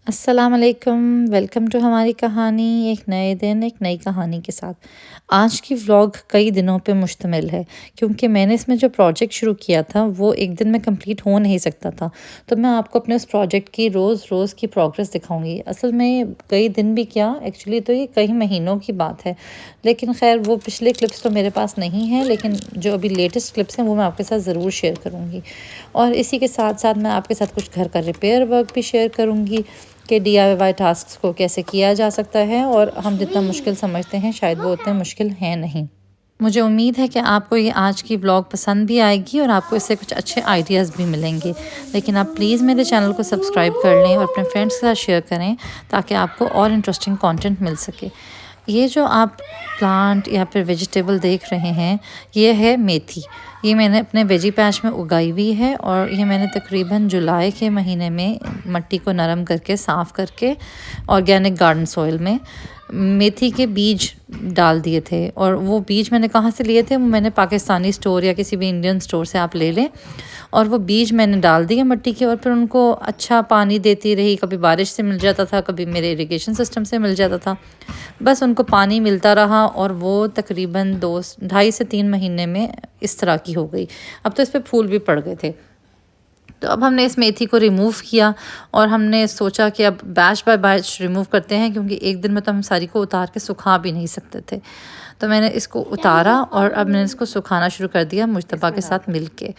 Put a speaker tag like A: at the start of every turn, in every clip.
A: अस्सलाम वालेकुम। Welcome to हमारी कहानी। एक नए दिन एक नई कहानी के साथ आज की व्लॉग कई दिनों पे मुश्तमिल है, क्योंकि मैंने इसमें जो प्रोजेक्ट शुरू किया था वो एक दिन में कंप्लीट हो नहीं सकता था। तो मैं आपको अपने उस प्रोजेक्ट की रोज़ रोज़ की प्रोग्रेस दिखाऊंगी। असल में कई दिन भी क्या, एक्चुअली तो ये कई महीनों की बात है। लेकिन खैर वो पिछले क्लिप्स तो मेरे पास नहीं हैं, लेकिन जो अभी लेटेस्ट क्लिप्स हैं वो मैं आपके साथ ज़रूर शेयर करूँगी। और इसी के साथ साथ मैं आपके साथ कुछ घर का रिपेयर वर्क भी शेयर करूँगी कि DIY टास्क को कैसे किया जा सकता है, और हम जितना मुश्किल समझते हैं शायद वो उतने मुश्किल हैं नहीं। मुझे उम्मीद है कि आपको ये आज की व्लॉग पसंद भी आएगी और आपको इससे कुछ अच्छे आइडियाज़ भी मिलेंगे। लेकिन आप प्लीज़ मेरे चैनल को सब्सक्राइब कर लें और अपने फ्रेंड्स के साथ शेयर करें, ताकि आपको और इंटरेस्टिंग कंटेंट मिल सके। ये जो आप प्लांट या फिर वेजिटेबल देख रहे हैं, ये है मेथी। ये मैंने अपने वेजी पैच में उगाई हुई है, और ये मैंने तकरीबन जुलाई के महीने में मट्टी को नरम करके साफ़ करके ऑर्गेनिक गार्डन सॉइल में मेथी के बीज डाल दिए थे। और वो बीज मैंने कहाँ से लिए थे, वो मैंने पाकिस्तानी स्टोर या किसी भी इंडियन स्टोर से आप ले लें। और वो बीज मैंने डाल दिए मट्टी के, और फिर उनको अच्छा पानी देती रही। कभी बारिश से मिल जाता था, कभी मेरे इरिगेशन सिस्टम से मिल जाता था। बस उनको पानी मिलता रहा, और वो तकरीबन 2 ढाई से 3 महीने में इस तरह की हो गई। अब तो इस पर फूल भी पड़ गए थे। तो अब हमने इस मेथी को रिमूव किया, और हमने सोचा कि अब बैच बाय बैच रिमूव करते हैं, क्योंकि एक दिन में तो हम सारी को उतार के सुखा भी नहीं सकते थे। तो मैंने इसको उतारा और अब मैंने इसको सुखाना शुरू कर दिया मुश्तबा के साथ मिलके।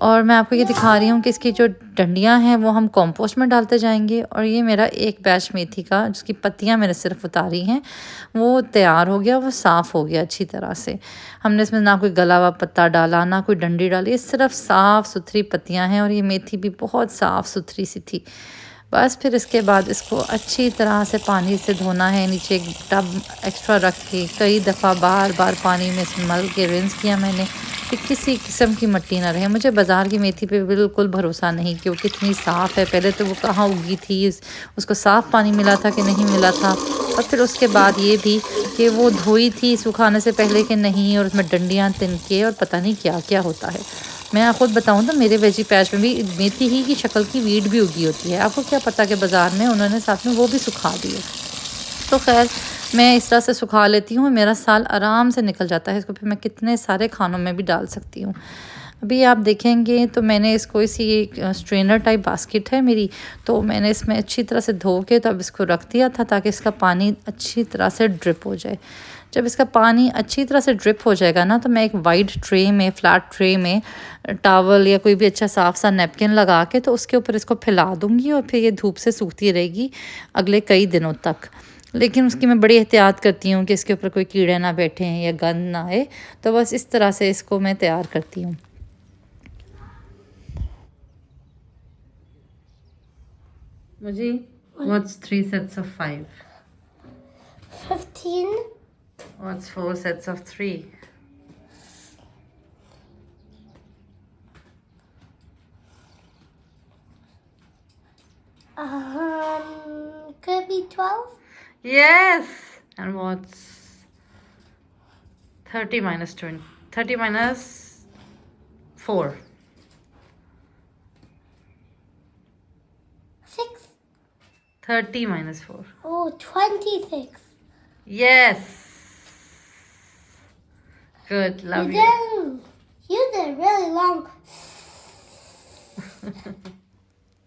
A: और मैं आपको ये दिखा रही हूँ कि इसकी जो डंडियाँ हैं वो हम कंपोस्ट में डालते जाएंगे। और ये मेरा एक बैच मेथी का, जिसकी पत्तियाँ मैंने सिर्फ उतारी हैं, वो तैयार हो गया, वो साफ़ हो गया अच्छी तरह से। हमने इसमें ना कोई गला हुआ पत्ता डाला, ना कोई डंडी डाली, ये सिर्फ साफ़ सुथरी पत्तियाँ हैं। और ये मेथी भी बहुत साफ़ सुथरी सी थी। बस फिर इसके बाद इसको अच्छी तरह से पानी से धोना है। नीचे एक टब एक्स्ट्रा रख के कई दफ़ा बार बार पानी में इसमें मल के रिंस किया मैंने, कि किसी किस्म की मिट्टी ना रहे। मुझे बाज़ार की मेथी पे बिल्कुल भरोसा नहीं कि वो कितनी साफ़ है। पहले तो वो कहाँ उगी थी, उसको साफ़ पानी मिला था कि नहीं मिला था। और फिर उसके बाद ये भी कि वो धोई थी सुखाने से पहले कि नहीं, और उसमें डंडियाँ तिनके और पता नहीं क्या क्या होता है। मैं ख़ुद बताऊँ तो मेरे वेजी पैच में भी मेथी ही की शक्ल की वीड भी उगी होती है। आपको क्या पता कि बाज़ार में उन्होंने साथ में वो भी सुखा दिए। तो खैर मैं इस तरह से सुखा लेती हूँ, मेरा साल आराम से निकल जाता है। इसको फिर मैं कितने सारे खानों में भी डाल सकती हूँ। अभी आप देखेंगे तो मैंने इसको इसी एक स्ट्रेनर टाइप बास्केट है मेरी, तो मैंने इसमें अच्छी तरह से धो के तब इसको रख दिया था, ताकि इसका पानी अच्छी तरह से ड्रिप हो जाए। जब इसका पानी अच्छी तरह से ड्रिप हो जाएगा ना, तो मैं एक वाइट ट्रे में, फ्लैट ट्रे में टॉवल या कोई भी अच्छा साफ़ सा नैपकिन लगा के, तो उसके ऊपर इसको फैला दूँगी, और फिर ये धूप से सूखती रहेगी अगले कई दिनों तक। लेकिन उसकी मैं बड़ी एहतियात करती हूँ कि इसके ऊपर कोई कीड़े ना बैठे हैं या गंद ना आए। तो बस इस तरह से इसको मैं तैयार करती हूँ। मुझे What's 3 sets of 5?
B: 15.
A: What's 4 sets of 3?
B: Could be 12.
A: Yes. And what's 30 minus 20? 30 minus 4.
B: 6.
A: 30 minus 4.
B: Oh, 26.
A: Yes. Good. Love you.
B: You did really long.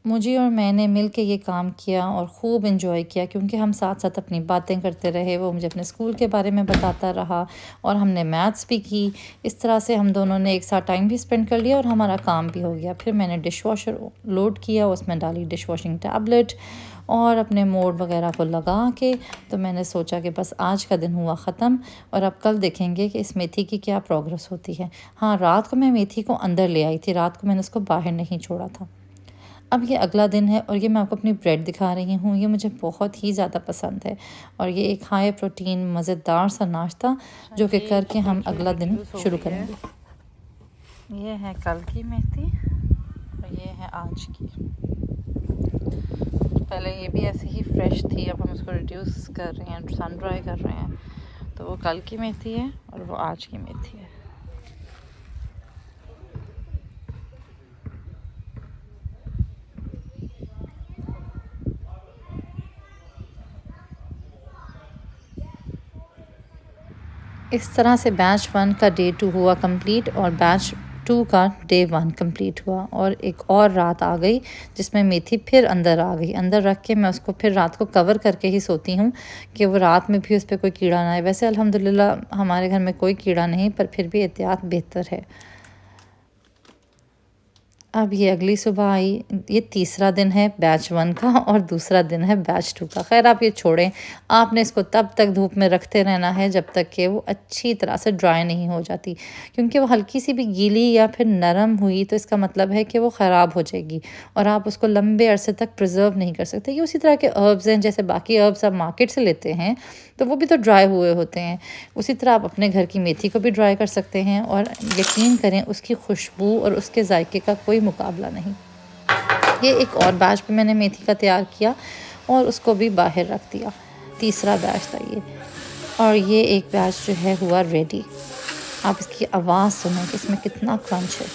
A: मुझे और मैंने मिल के ये काम किया और ख़ूब इन्जॉय किया, क्योंकि हम साथ साथ अपनी बातें करते रहे। वो मुझे अपने स्कूल के बारे में बताता रहा, और हमने मैथ्स भी की। इस तरह से हम दोनों ने एक साथ टाइम भी स्पेंड कर लिया, और हमारा काम भी हो गया। फिर मैंने डिश वॉशर लोड किया, उसमें डाली डिश वॉशिंग टैबलेट और अपने मोड वगैरह को लगा के, तो मैंने सोचा कि बस आज का दिन हुआ ख़त्म, और अब कल देखेंगे कि इस मेथी की क्या प्रोग्रेस होती है। हाँ, रात को मैं मेथी को अंदर ले आई थी, रात को मैंने उसको बाहर नहीं छोड़ा था। अब ये अगला दिन है, और ये मैं आपको अपनी ब्रेड दिखा रही हूँ। ये मुझे बहुत ही ज़्यादा पसंद है, और ये एक हाई प्रोटीन मज़ेदार सा नाश्ता जो कि करके हम अगला दिन शुरू करेंगे। ये है कल की मेथी, और ये है आज की। पहले ये भी ऐसे ही फ्रेश थी, अब हम उसको रिड्यूस कर रहे हैं, सन ड्राई कर रहे हैं। तो वो कल की मेथी है और वो आज की मेथी है। इस तरह से बैच 1 का डे 2 हुआ कंप्लीट और बैच 2 का डे 1 कंप्लीट हुआ। और एक और रात आ गई जिसमें मेथी फिर अंदर आ गई। अंदर रख के मैं उसको फिर रात को कवर करके ही सोती हूँ कि वो रात में भी उस पर कोई कीड़ा ना आए। वैसे अल्हम्दुलिल्लाह हमारे घर में कोई कीड़ा नहीं, पर फिर भी एहतियात बेहतर है। अब ये अगली सुबह आई। ये तीसरा दिन है बैच 1 का और दूसरा दिन है बैच 2 का। खैर आप ये छोड़ें, आपने इसको तब तक धूप में रखते रहना है जब तक कि वो अच्छी तरह से ड्राई नहीं हो जाती, क्योंकि वो हल्की सी भी गीली या फिर नरम हुई तो इसका मतलब है कि वो ख़राब हो जाएगी और आप उसको लंबे अरसे तक प्रिजर्व नहीं कर सकते। ये उसी तरह के हर्ब्स हैं, जैसे बाकी हर्ब्स आप मार्केट से लेते हैं तो वो भी तो ड्राई हुए होते हैं। उसी तरह आप अपने घर की मेथी को भी ड्राई कर सकते हैं और यकीन करें उसकी खुशबू और उसके जायके का कोई मुकाबला नहीं। ये एक और बैच भी मैंने मेथी का तैयार किया और उसको भी बाहर रख दिया। तीसरा बैच था ये। और ये एक बैच जो है हुआ रेडी। आप इसकी आवाज़ सुनें कि इसमें कितना क्रंच है।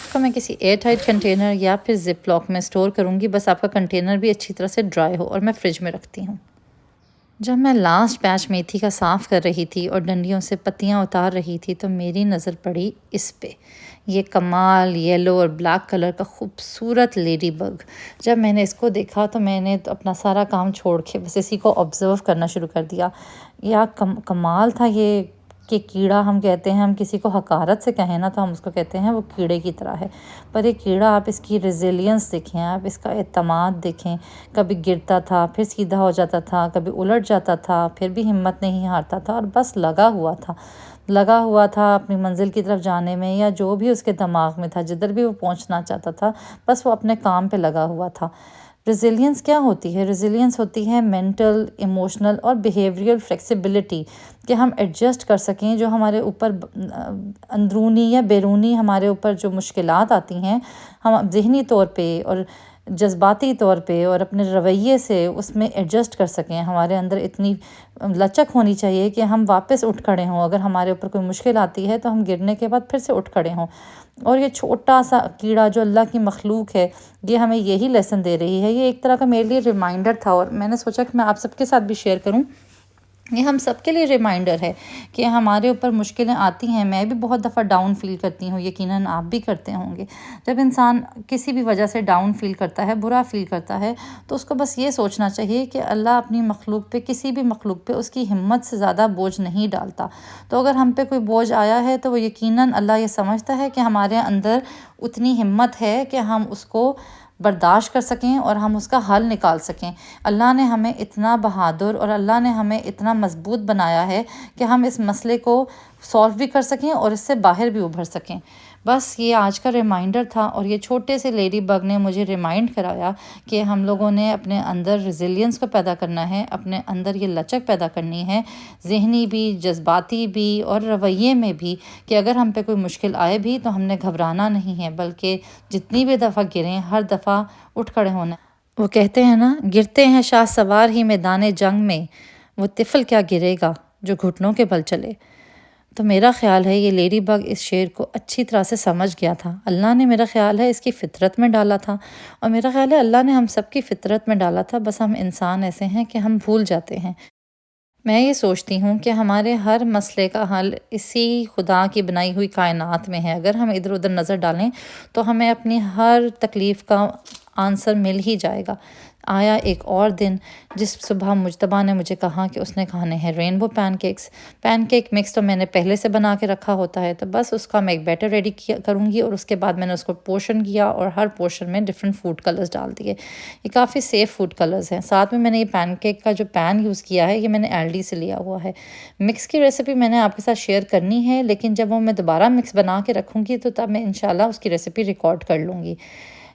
A: इसको मैं किसी एयर टाइट कंटेनर या फिर जिप लॉक में स्टोर करूँगी। बस आपका कंटेनर भी अच्छी तरह से ड्राई हो, और मैं फ्रिज में रखती हूँ। जब मैं लास्ट बैच मेथी का साफ़ कर रही थी और डंडियों से पत्तियाँ उतार रही थी तो मेरी नज़र पड़ी इस पे। ये कमाल येलो और ब्लैक कलर का खूबसूरत लेडी बग। जब मैंने इसको देखा तो मैंने तो अपना सारा काम छोड़ के बस इसी को ऑब्ज़र्व करना शुरू कर दिया। या कमाल था ये कि कीड़ा हम कहते हैं, हम किसी को हकारत से कहें ना तो हम उसको कहते हैं वो कीड़े की तरह है, पर ये कीड़ा आप इसकी रेजिलियंस देखें, आप इसका एतमाद देखें। कभी गिरता था फिर सीधा हो जाता था, कभी उलट जाता था फिर भी हिम्मत नहीं हारता था और बस लगा हुआ था अपनी मंजिल की तरफ जाने में, या जो भी उसके दिमाग में था, जिधर भी वो पहुंचना चाहता था बस वो अपने काम पे लगा हुआ था। रेजिलियंस क्या होती है? रेजिलियंस होती है मेंटल, इमोशनल और बिहेवियरल फ्लेक्सिबिलिटी, कि हम एडजस्ट कर सकें जो हमारे ऊपर अंदरूनी या बैरूनी हमारे ऊपर जो मुश्किलात आती हैं, हम ज़हनी तौर पे और जज्बाती तौर पे और अपने रवैये से उसमें एडजस्ट कर सकें। हमारे अंदर इतनी लचक होनी चाहिए कि हम वापस उठ खड़े हों। अगर हमारे ऊपर कोई मुश्किल आती है तो हम गिरने के बाद फिर से उठ खड़े हों। और ये छोटा सा कीड़ा जो अल्लाह की मखलूक है, ये हमें यही लेसन दे रही है। ये एक तरह का मेरे लिए रिमाइंडर था और मैंने सोचा कि मैं आप सबके साथ भी शेयर करूं। ये हम सबके लिए रिमाइंडर है कि हमारे ऊपर मुश्किलें आती हैं। मैं भी बहुत दफ़ा डाउन फ़ील करती हूँ, यकीनन आप भी करते होंगे। जब इंसान किसी भी वजह से डाउन फ़ील करता है, बुरा फ़ील करता है, तो उसको बस ये सोचना चाहिए कि अल्लाह अपनी मखलूक पे, किसी भी मखलूक पे उसकी हिम्मत से ज़्यादा बोझ नहीं डालता। तो अगर हम पे कोई बोझ आया है तो वो यकीनन अल्लाह ये समझता है कि हमारे अंदर उतनी हिम्मत है कि हम उसको बर्दाश्त कर सकें और हम उसका हल निकाल सकें। अल्लाह ने हमें इतना बहादुर और अल्लाह ने हमें इतना मजबूत बनाया है कि हम इस मसले को सॉल्व भी कर सकें और इससे बाहर भी उभर सकें। बस ये आज का रिमाइंडर था और ये छोटे से लेडी बग ने मुझे रिमाइंड कराया कि हम लोगों ने अपने अंदर रेजिलियंस को पैदा करना है, अपने अंदर ये लचक पैदा करनी है, ज़हनी भी, जज्बाती भी और रवैये में भी, कि अगर हम पे कोई मुश्किल आए भी तो हमने घबराना नहीं है, बल्कि जितनी भी दफ़ा गिरें हर दफ़ा उठ खड़े होना। वो कहते हैं ना, गिरते हैं शाह सवार ही मैदान जंग में, वो तिफल क्या गिरेगा जो घुटनों के बल चले। तो मेरा ख़्याल है ये लेडी बग इस शेर को अच्छी तरह से समझ गया था। अल्लाह ने, मेरा ख़्याल है, इसकी फ़ितरत में डाला था और मेरा ख़्याल है अल्लाह ने हम सब की फ़ितरत में डाला था। बस हम इंसान ऐसे हैं कि हम भूल जाते हैं। मैं ये सोचती हूँ कि हमारे हर मसले का हल इसी खुदा की बनाई हुई कायनात में है। अगर हम इधर उधर नज़र डालें तो हमें अपनी हर तकलीफ़ का आंसर मिल ही जाएगा। आया एक और दिन जिस सुबह मुजतबा ने मुझे कहा कि उसने खाने हैं रेनबो पैनकेक्स। पैनकेक मिक्स तो मैंने पहले से बना के रखा होता है, तो बस उसका मैं एक बैटर रेडी किया करूँगी और उसके बाद मैंने उसको पोर्शन किया और हर पोर्शन में डिफरेंट फूड कलर्स डाल दिए। ये काफ़ी सेफ़ फूड कलर्स हैं। साथ में मैंने ये पैनकेक का जो पैन यूज़ किया है ये मैंने एलडी से लिया हुआ है। मिक्स की रेसिपी मैंने आपके साथ शेयर करनी है, लेकिन जब वो मैं दोबारा मिक्स बना के रखूँगी तो तब मैं इंशाल्लाह उसकी रेसिपी रिकॉर्ड कर लूँगी।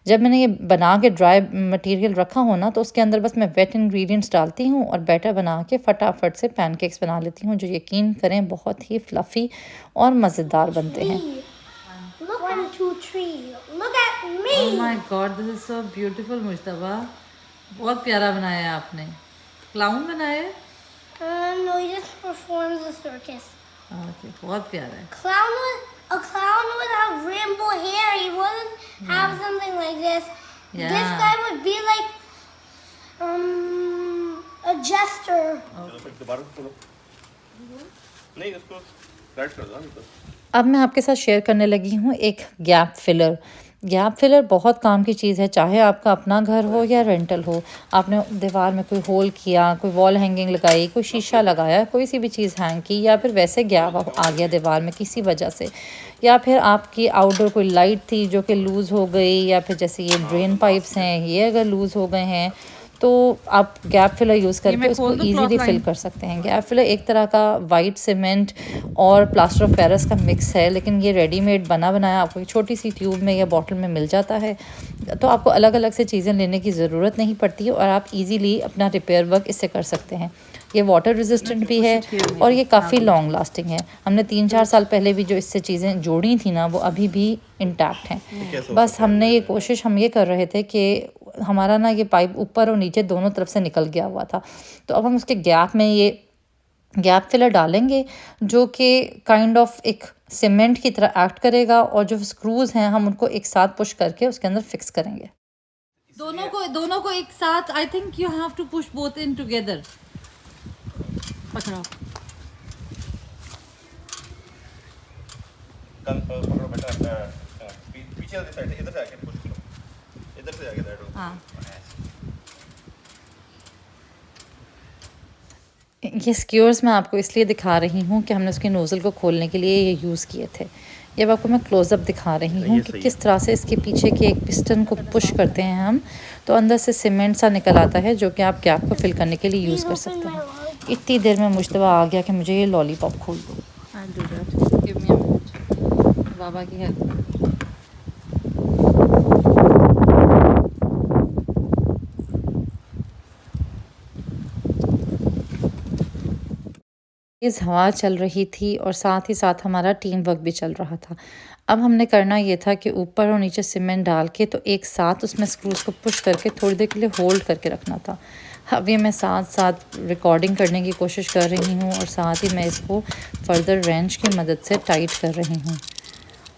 A: जब मैंने ये बना के ड्राई मटेरियल रखा हो ना तो उसके अंदर बस मैं वेट इंग्रेडिएंट्स डालती हूँ और बैटर बना के फटाफट से पैनकेक्स बना लेती हूँ, जो यकीन करें बहुत ही फ्लफ़ी और मज़ेदार बनते हैं।
B: Look, 1, 2, 3. Look at me.
A: Oh my God, this is so beautiful मुजतबा। बहुत प्यारा बनाया है आपने। क्लाउन बनाया है?
B: No, he just performs a circus.
A: Okay, बहुत प्यारा है।
B: A clown would have rainbow hair. He wouldn't have something like this. This
A: Yeah.
B: guy would be like a jester.
C: चलो फिर दोबारा खोलो नहीं उसको राइट कर दो ना
A: अब मैं आपके साथ शेयर करने लगी हूँ एक गैप फिलर। गैप फिलर बहुत काम की चीज़ है, चाहे आपका अपना घर हो या रेंटल हो। आपने दीवार में कोई होल किया, कोई वॉल हैंगिंग लगाई, कोई शीशा लगाया, कोई सी भी चीज़ हैंग की, या फिर वैसे गैप आ गया दीवार में किसी वजह से, या फिर आपकी आउटडोर कोई लाइट थी जो कि लूज़ हो गई, या फिर जैसे ये ड्रेन पाइप्स हैं ये अगर लूज़ हो गए हैं, तो आप गैप फिलर यूज़ करके उसको इजीली फिल कर सकते हैं। गैप फिलर एक तरह का वाइट सीमेंट और प्लास्टर ऑफ पेरिस का मिक्स है, लेकिन ये रेडीमेड बना बनाया आपको एक छोटी सी ट्यूब में या बॉटल में मिल जाता है, तो आपको अलग अलग से चीज़ें लेने की ज़रूरत नहीं पड़ती और आप इजीली अपना रिपेयर वर्क इससे कर सकते हैं। ये वाटर रेजिस्टेंट भी है और ये काफ़ी लॉन्ग लास्टिंग है। हमने 3-4 साल पहले भी जो इससे चीज़ें जोड़ी थी ना, वो अभी भी इंटैक्ट हैं। बस हमने ये कोशिश हम ये कर रहे थे कि हमारा ना ये पाइप ऊपर और नीचे दोनों तरफ से निकल गया हुआ था, तो अब हम उसके गैप में ये गैप फिलर डालेंगे जो कि काइंड ऑफ एक सीमेंट की तरह एक्ट करेगा, और जो स्क्रूज हैं हम उनको एक साथ पुश करके उसके अंदर फिक्स करेंगे।
D: दोनों को एक साथ। I think you have to push both in together. पकड़ो।
C: पकड़ो बेटा पीछे वाली साइड इधर से आके पुश करो इधर से आके दैट
D: हाँ।
A: ये स्क्यूर्स मैं आपको इसलिए दिखा रही हूँ कि हमने उसके नोज़ल को खोलने के लिए ये यूज़ किए थे। ये अब आपको मैं क्लोज़अप दिखा रही हूँ कि किस तरह से इसके पीछे के एक पिस्टन को पुश करते हैं हम, तो अंदर से सीमेंट सा निकल आता है जो कि आप गैप को फिल करने के लिए यूज़ कर सकते हैं। इतनी देर में मुश्तबा आ गया कि मुझे ये लॉलीपॉप खोल दो।
D: I'll do that. Give me a minute. बाबा की हेल्प।
A: तेज़ हवा चल रही थी और साथ ही साथ हमारा टीम वर्क भी चल रहा था। अब हमने करना ये था कि ऊपर और नीचे सीमेंट डाल के तो एक साथ उसमें स्क्रूज़ को पुश करके थोड़ी देर के लिए होल्ड करके रखना था। अब ये मैं साथ साथ रिकॉर्डिंग करने की कोशिश कर रही हूँ और साथ ही मैं इसको फर्दर रेंच की मदद से टाइट कर रही हूँ,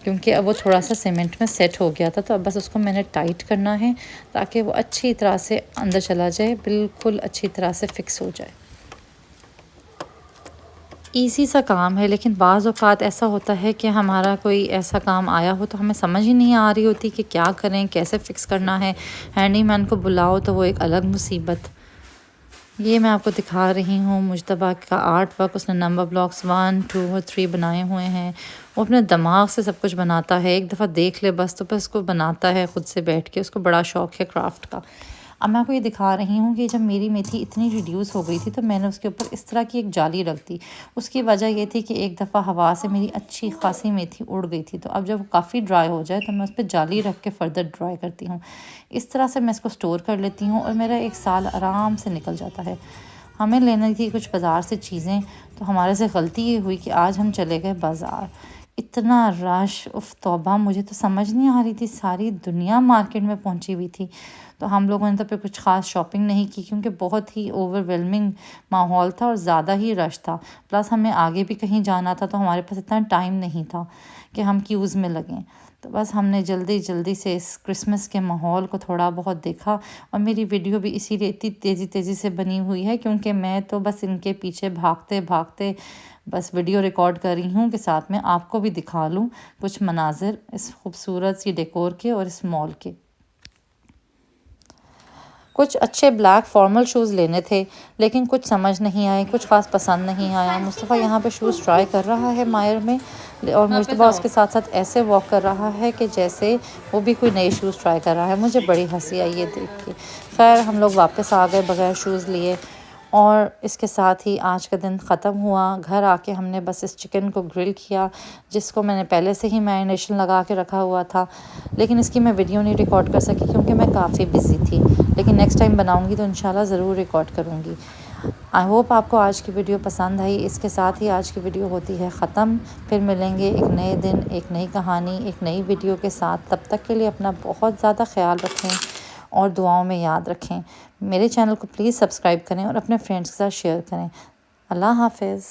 A: क्योंकि अब वो थोड़ा सा सीमेंट में सेट हो गया था, तो अब बस उसको मैंने टाइट करना है ताकि वो अच्छी तरह से अंदर चला जाए, बिल्कुल अच्छी तरह से फिक्स हो जाए। ईज़ी सा काम है, लेकिन बाज़ औक़ात ऐसा होता है कि हमारा कोई ऐसा काम आया हो तो हमें समझ ही नहीं आ रही होती कि क्या करें, कैसे फ़िक्स करना है। हैंडीमैन को बुलाओ तो वो एक अलग मुसीबत। ये मैं आपको दिखा रही हूँ मुज्तबा का आर्ट वर्क। उसने नंबर ब्लॉक्स 1, 2 और 3 बनाए हुए हैं। वो अपने दिमाग से सब कुछ बनाता है, एक दफ़ा देख ले बस तो बस उसको बनाता है ख़ुद से बैठ के। उसको बड़ा शौक़ है क्राफ्ट का। अब मैं आपको ये दिखा रही हूँ कि जब मेरी मेथी इतनी रिड्यूस हो गई थी तो मैंने उसके ऊपर इस तरह की एक जाली रख दी। उसकी वजह ये थी कि एक दफ़ा हवा से मेरी अच्छी खासी मेथी उड़ गई थी, तो अब जब वो काफ़ी ड्राई हो जाए तो मैं उस पर जाली रख के फ़र्दर ड्राई करती हूँ। इस तरह से मैं इसको स्टोर कर लेती हूँ और मेरा 1 साल आराम से निकल जाता है। हमें लेनी थी कुछ बाज़ार से चीज़ें, तो हमारे से गलती ये हुई कि आज हम चले गए बाज़ार। इतना रश, उफ़ तौबा, मुझे तो समझ नहीं आ रही थी, सारी दुनिया मार्केट में पहुंची हुई थी। तो हम लोगों ने तो फिर कुछ ख़ास शॉपिंग नहीं की क्योंकि बहुत ही ओवरवेलमिंग माहौल था और ज़्यादा ही रश था। प्लस हमें आगे भी कहीं जाना था तो हमारे पास इतना टाइम नहीं था कि हम क्यूज़ में लगें। तो बस हमने जल्दी जल्दी से इस क्रिसमस के माहौल को थोड़ा बहुत देखा, और मेरी वीडियो भी इसीलिए इतनी तेज़ी से बनी हुई है क्योंकि मैं तो बस इनके पीछे भागते भागते बस वीडियो रिकॉर्ड कर रही हूँ कि साथ में आपको भी दिखा लूँ कुछ मनाजिर इस खूबसूरत सी डेकोर के और इस मॉल के। कुछ अच्छे ब्लैक फॉर्मल शूज़ लेने थे लेकिन कुछ समझ नहीं आए, कुछ ख़ास पसंद नहीं आया। मुस्तफ़ा यहाँ पे शूज़ ट्राई कर रहा है मायर में, और मुस्तफ़ा उसके साथ साथ ऐसे वॉक कर रहा है कि जैसे वो भी कोई नए शूज़ ट्राई कर रहा है। मुझे बड़ी हंसी आई ये देख के। खैर हम लोग वापस आ गए बगैर शूज़ लिए, और इसके साथ ही आज का दिन ख़त्म हुआ। घर आके हमने बस इस चिकन को ग्रिल किया जिसको मैंने पहले से ही मैरिनेशन लगा के रखा हुआ था, लेकिन इसकी मैं वीडियो नहीं रिकॉर्ड कर सकी क्योंकि मैं काफ़ी बिज़ी थी। लेकिन नेक्स्ट टाइम बनाऊंगी तो इंशाल्लाह ज़रूर रिकॉर्ड करूंगी। आई होप आपको आज की वीडियो पसंद आई। इसके साथ ही आज की वीडियो होती है ख़त्म। फिर मिलेंगे एक नए दिन, एक नई कहानी, एक नई वीडियो के साथ। तब तक के लिए अपना बहुत ज़्यादा ख्याल रखें और दुआओं में याद रखें। मेरे चैनल को प्लीज़ सब्सक्राइब करें और अपने फ्रेंड्स के साथ शेयर करें। अल्लाह हाफ़िज़।